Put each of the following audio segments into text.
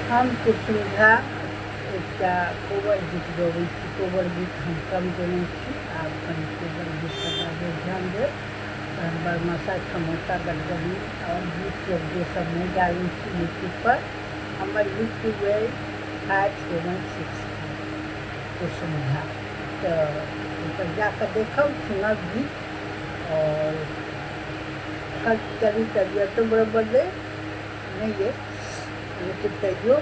हम कुसुधा एकटा कोबर गीत गबै छी। कोबर गीत हम कम देने छी, आब कनि कोबर गीत पर आगे ध्यान देब। तहन बरमसा समोसा गलगली और गीत सब जे सब नहीं डाली छी यूट्यूब पर। हमर यूट्यूब है 5765 कुसुधा, तो ऊपर जाकर देखब, सुनब गीत। और कभी तबियत बराबर नहीं है, लेकिन तैयो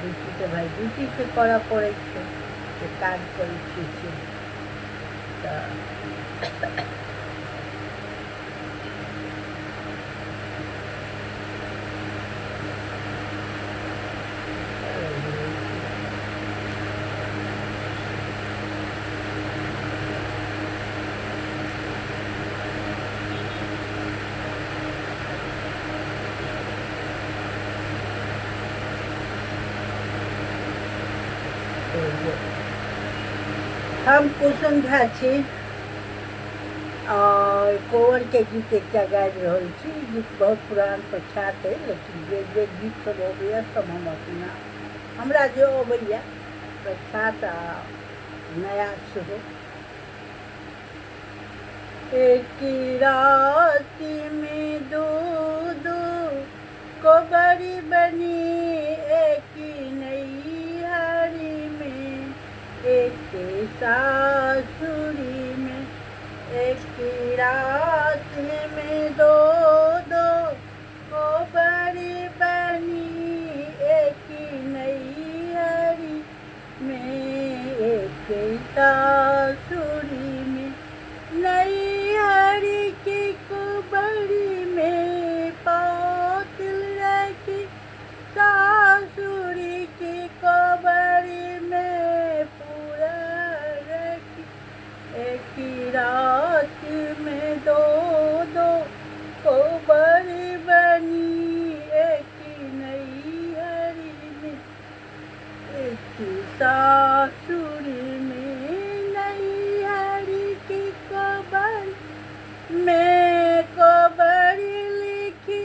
ड्यूटी तो भाई ड्यूटी के करऽ पड़ै छै, जे काज करै छी से हम कुसुधा छी और कोवर के गीत एक गाबि रहल छी। गीत बहुत पुरान प्रख्यात है, लेकिन जे गीत सब अबैया सब हम अपना हमरा जे अबैया प्रख्यात आ नया सेहो। एक राति में दो कोबरी बनी, एक नैहरी में एक सासुरी में। एक रात में दो कोबरी बनी, एक नैहरी में एक सासुरी में। नैहरी की कोबरी में पातिल रखी, सासुरी की कोबरी में पूरा रखी। एक रात में दो कोबरी बनी, एक नैहरी में एक सासुरी में। नैहरी की कोबरी में कोबरी लिखी,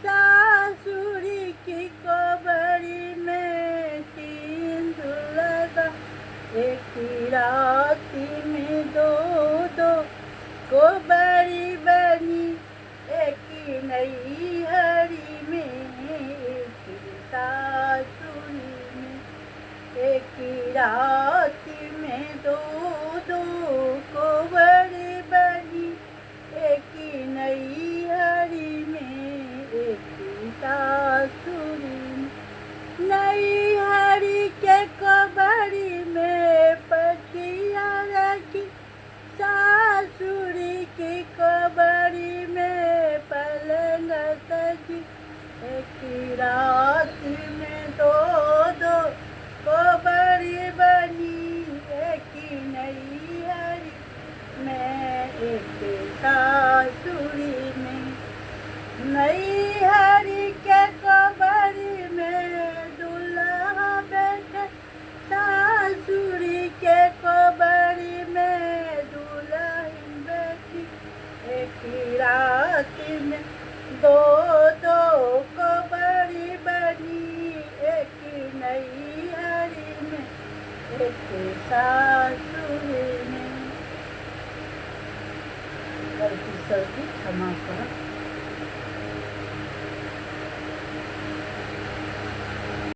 सासुरी की कोबरी में सिंदूर लगा। एक रात में दो कोबरी बनी, एक नैहरी में एक सासुरी में। एक रात में दो कोबरी बनी, एक नैहरी में एक सासुरी में। नैहरी के कोबरी में पटिया रखी, सासुरी की कोबरी में पलंग सजी। एक रात में दो कोबरी बनी, एक नैहरी में एक सासुरी में। नैहरी के कोबरी में दूल्हा बैठे, सासुरी के कोबरी में दुल्हन बैठी। एक रात में दो कोबरी बनी, एक नैहरी में एक सासुरी में। गलती सलती क्षमा कर।